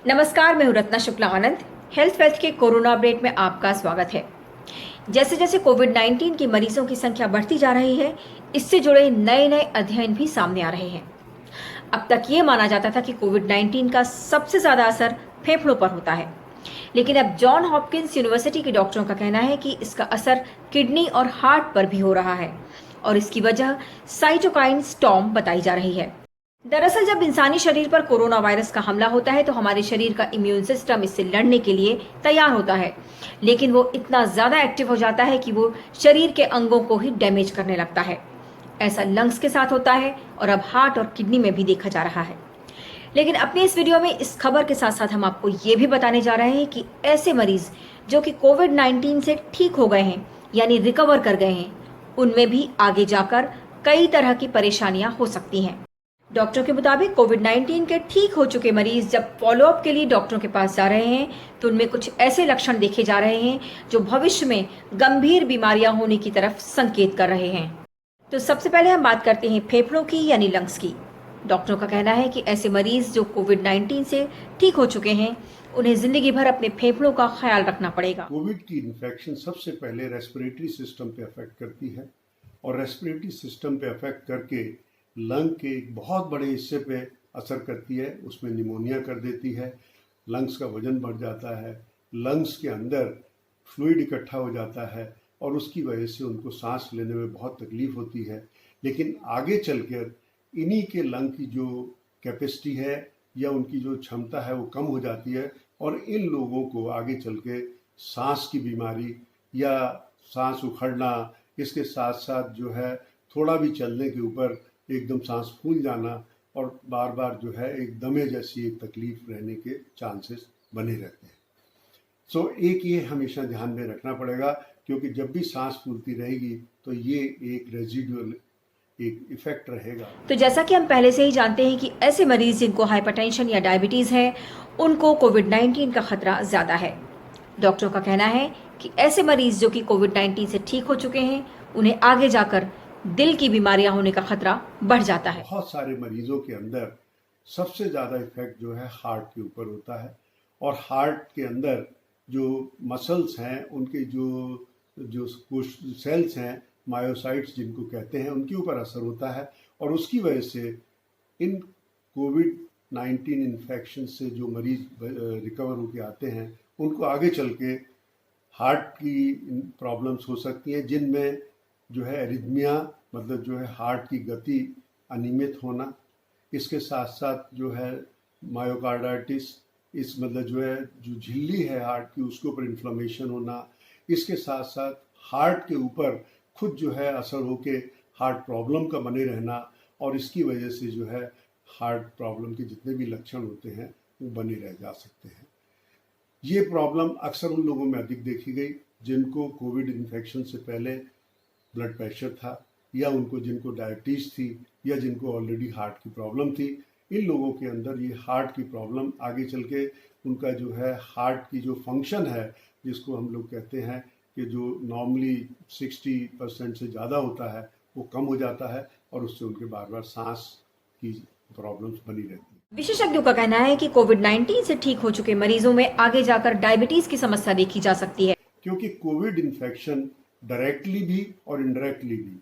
नमस्कार, मैं हूं रत्ना शुक्ला आनंद। हेल्थ वेल्थ के कोरोना अपडेट में आपका स्वागत है। जैसे जैसे कोविड-19 के मरीजों की संख्या बढ़ती जा रही है, इससे जुड़े नए नए अध्ययन भी सामने आ रहे हैं। अब तक ये माना जाता था कि कोविड-19 का सबसे ज्यादा असर फेफड़ों पर होता है, लेकिन अब जॉन हॉपकिंस यूनिवर्सिटी के डॉक्टरों का कहना है कि इसका असर किडनी और हार्ट पर भी हो रहा है और इसकी वजह साइटोकाइन स्टॉर्म बताई जा रही है। दरअसल जब इंसानी शरीर पर कोरोना वायरस का हमला होता है तो हमारे शरीर का इम्यून सिस्टम इससे लड़ने के लिए तैयार होता है, लेकिन वो इतना ज्यादा एक्टिव हो जाता है कि वो शरीर के अंगों को ही डैमेज करने लगता है। ऐसा लंग्स के साथ होता है और अब हार्ट और किडनी में भी देखा जा रहा है। लेकिन अपने इस वीडियो में इस खबर के साथ साथ हम आपको ये भी बताने जा रहे हैं कि ऐसे मरीज जो कि कोविड-19 से ठीक हो गए हैं यानी रिकवर कर गए हैं, उनमें भी आगे जाकर कई तरह की परेशानियां हो सकती हैं। डॉक्टर के मुताबिक कोविड-19 के ठीक हो चुके मरीज जब फॉलोअप के लिए डॉक्टरों के पास जा रहे हैं तो उनमें कुछ ऐसे लक्षण देखे जा रहे हैं जो भविष्य में गंभीर बीमारियां होने की तरफ संकेत कर रहे हैं। तो सबसे पहले हम बात करते हैं फेफड़ों की यानी लंग्स की। डॉक्टरों का कहना है कि ऐसे मरीज जो कोविड-19 से ठीक हो चुके हैं, उन्हें जिंदगी भर अपने फेफड़ों का ख्याल रखना पड़ेगा। कोविड की इन्फेक्शन सबसे पहले रेस्पिरेटरी सिस्टम पे अफेक्ट करती है और रेस्पिरेटरी सिस्टम पे अफेक्ट करके लंग के एक बहुत बड़े हिस्से पे असर करती है, उसमें निमोनिया कर देती है, लंग्स का वजन बढ़ जाता है, लंग्स के अंदर फ्लूइड इकट्ठा हो जाता है और उसकी वजह से उनको सांस लेने में बहुत तकलीफ होती है। लेकिन आगे चलकर इन्हीं के लंग की जो कैपेसिटी है या उनकी जो क्षमता है वो कम हो जाती है और इन लोगों को आगे चल के सांस की बीमारी या सांस उखड़ना, इसके साथ साथ जो है थोड़ा भी चलने के ऊपर एकदम सांस फूल जाना और बार बार जो है एक दमे जैसी एक तकलीफ रहने के चांसेस बने रहते हैं। सो एक ये हमेशा ध्यान में रखना पड़ेगा, क्योंकि जब भी सांस फूलती रहेगी तो ये एक रेजिडुअल एक इफेक्ट रहेगा। तो जैसा कि हम पहले से ही जानते हैं कि ऐसे मरीज जिनको हाइपरटेंशन या डायबिटीज है, उनको कोविड-19 का खतरा ज्यादा है। डॉक्टरों का कहना है कि ऐसे मरीज जो कि कोविड-19 से ठीक हो चुके हैं, उन्हें आगे जाकर दिल की बीमारियां होने का खतरा बढ़ जाता है। बहुत सारे मरीजों के अंदर सबसे ज्यादा इफेक्ट जो है हार्ट के ऊपर होता है और हार्ट के अंदर जो मसल्स हैं उनके जो जो सेल्स हैं, मायोसाइट्स जिनको कहते हैं, उनके ऊपर असर होता है और उसकी वजह से इन कोविड-19 इन्फेक्शन से जो मरीज रिकवर होके आते हैं उनको आगे चल के हार्ट की प्रॉब्लम्स हो सकती हैं, जिनमें जो है एरिथमिया मतलब जो है हार्ट की गति अनियमित होना, इसके साथ साथ जो है मायोकार्डाइटिस, इस मतलब जो है जो झिल्ली है हार्ट की उसके ऊपर इन्फ्लेमेशन होना, इसके साथ साथ हार्ट के ऊपर खुद जो है असर होके हार्ट प्रॉब्लम का बने रहना और इसकी वजह से जो है हार्ट प्रॉब्लम के जितने भी लक्षण होते हैं वो बने रह जा सकते हैं। ये प्रॉब्लम अक्सर उन लोगों में अधिक देखी गई जिनको कोविड इन्फेक्शन से पहले ब्लड प्रेशर था या उनको जिनको डायबिटीज थी या जिनको ऑलरेडी हार्ट की प्रॉब्लम थी। इन लोगों के अंदर ये हार्ट की प्रॉब्लम आगे चल के उनका जो है हार्ट की जो फंक्शन है, जिसको हम लोग कहते हैं कि जो नॉर्मली 60% से ज़्यादा होता है, वो कम हो जाता है और उससे उनके बार बार सांस की प्रॉब्लम्स बनी रहती है। विशेषज्ञों का कहना है कि कोविड-19 से ठीक हो चुके मरीजों में आगे जाकर डायबिटीज की समस्या देखी जा सकती है, क्योंकि कोविड इन्फेक्शन डायरेक्टली भी और इनडायरेक्टली भी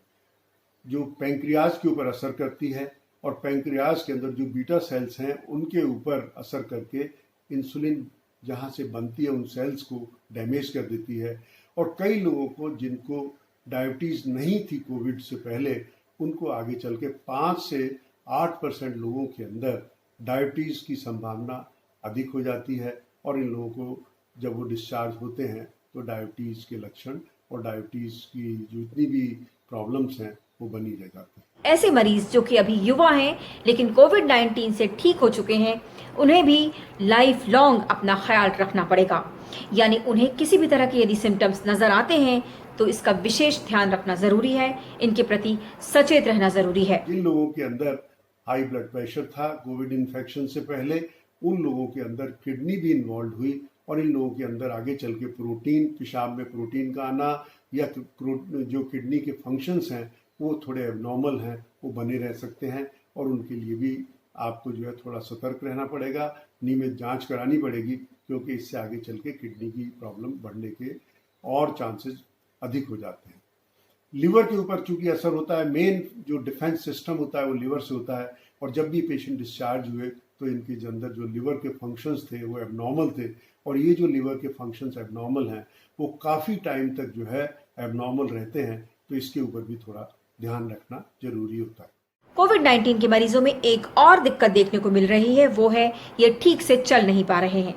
जो पैंक्रियाज के ऊपर असर करती है और पैंक्रियाज के अंदर जो बीटा सेल्स हैं उनके ऊपर असर करके इंसुलिन जहाँ से बनती है उन सेल्स को डैमेज कर देती है और कई लोगों को जिनको डायबिटीज़ नहीं थी कोविड से पहले, उनको आगे चल के 5 से 8% लोगों के अंदर डायबिटीज़ की संभावना अधिक हो जाती है और इन लोगों को जब वो डिस्चार्ज होते हैं तो डायबिटीज़ के लक्षण और डायबिटीज़ की जो इतनी भी प्रॉब्लम्स हैं वो बनी रह जाती है। ऐसे मरीज जो कि अभी युवा हैं लेकिन कोविड-19 से ठीक हो चुके हैं, उन्हें भी लाइफ लॉन्ग अपना ख्याल रखना पड़ेगा। यानी उन्हें किसी भी तरह के यदि सिम्टम्स नजर आते हैं तो इसका विशेष ध्यान रखना जरूरी है, इनके प्रति सचेत रहना जरूरी है। जिन लोगों के अंदर हाई ब्लड प्रेशर था कोविड इन्फेक्शन से पहले, उन लोगों के अंदर किडनी भी इन्वॉल्व हुई और इन लोगों के अंदर आगे चल के प्रोटीन, पेशाब में प्रोटीन का आना या जो किडनी के फंक्शंस हैं वो थोड़े एबनॉर्मल हैं, वो बने रह सकते हैं और उनके लिए भी आपको जो है थोड़ा सतर्क रहना पड़ेगा नियमित जांच करानी पड़ेगी, क्योंकि इससे आगे चल के किडनी की प्रॉब्लम बढ़ने के और चांसेस अधिक हो जाते हैं। लिवर के ऊपर चूंकि असर होता है, मेन जो डिफेंस सिस्टम होता है वो लिवर से होता है, और जब भी पेशेंट डिस्चार्ज हुए तो इनके अंदर जो लिवर के फंक्शंस थे वो एबनॉर्मल थे, और ये जो लिवर के फंक्शंस एबनॉर्मल हैं वो काफ़ी टाइम तक जो है एबनॉर्मल रहते हैं, तो इसके ऊपर भी थोड़ा ध्यान रखना जरूरी होता है। कोविड-19 के मरीजों में एक और दिक्कत देखने को मिल रही है, वो है ये ठीक से चल नहीं पा रहे हैं।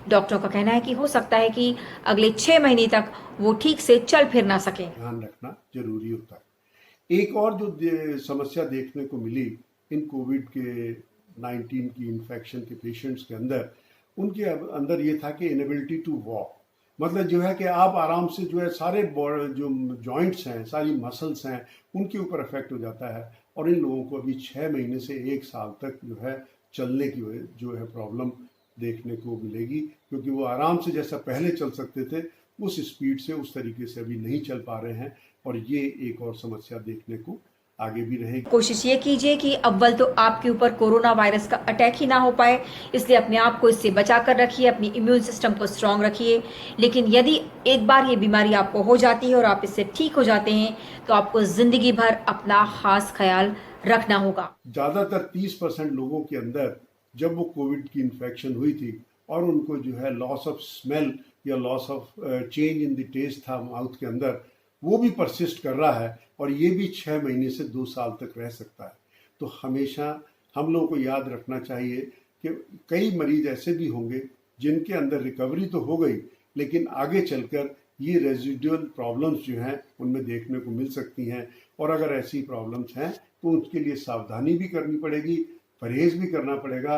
डॉक्टरों का कहना है कि हो सकता है कि अगले 6 महीने तक वो ठीक से चल फिर ना सके। ध्यान रखना जरूरी होता है। एक और जो समस्या देखने को मिली इन कोविड के 19 की इन्फेक्शन के पेशेंट्स के अंदर, उनके अंदर ये था कि इनेबिलिटी टू वॉक, मतलब जो है कि आप आराम से जो है सारे जो जॉइंट्स हैं, सारी मसल्स हैं, उनके ऊपर इफेक्ट हो जाता है, और इन लोगों को अभी 6 महीने से 1 साल तक जो है चलने की जो है प्रॉब्लम देखने को मिलेगी, क्योंकि वो आराम से जैसा पहले चल सकते थे उस स्पीड से उस तरीके से अभी नहीं चल पा रहे हैं, और ये एक और समस्या देखने को आगे भी रहेगी। कोशिश ये कीजिए कि अव्वल तो आपके ऊपर कोरोना वायरस का अटैक ही ना हो पाए, इसलिए अपने आप को इससे बचा कर रखिए, अपनी इम्यून सिस्टम को स्ट्रांग रखिए। लेकिन यदि एक बार ये बीमारी आपको हो जाती है और आप इससे ठीक हो जाते हैं, तो आपको जिंदगी भर अपना खास ख्याल रखना होगा। ज़्यादातर 30% लोगों के अंदर जब वो कोविड की इन्फेक्शन हुई थी और उनको जो है लॉस ऑफ स्मेल या loss of change in the taste था माउथ के अंदर, वो भी परसिस्ट कर रहा है, और ये भी 6 महीने से 2 साल तक रह सकता है। तो हमेशा हम लोगों को याद रखना चाहिए कि कई मरीज ऐसे भी होंगे जिनके अंदर रिकवरी तो हो गई, लेकिन आगे चलकर ये रेजिडुअल प्रॉब्लम्स जो हैं उनमें देखने को मिल सकती हैं, और अगर ऐसी प्रॉब्लम्स हैं तो उसके लिए सावधानी भी करनी पड़ेगी, परहेज भी करना पड़ेगा।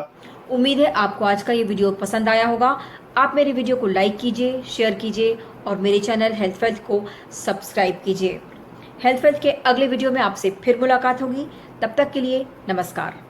उम्मीद है आपको आज का ये वीडियो पसंद आया होगा। आप मेरे वीडियो को लाइक कीजिए, शेयर कीजिए और मेरे चैनल हेल्थ वेल्थ को सब्सक्राइब कीजिए। हेल्थ वेल्थ के अगले वीडियो में आपसे फिर मुलाकात होगी। तब तक के लिए नमस्कार।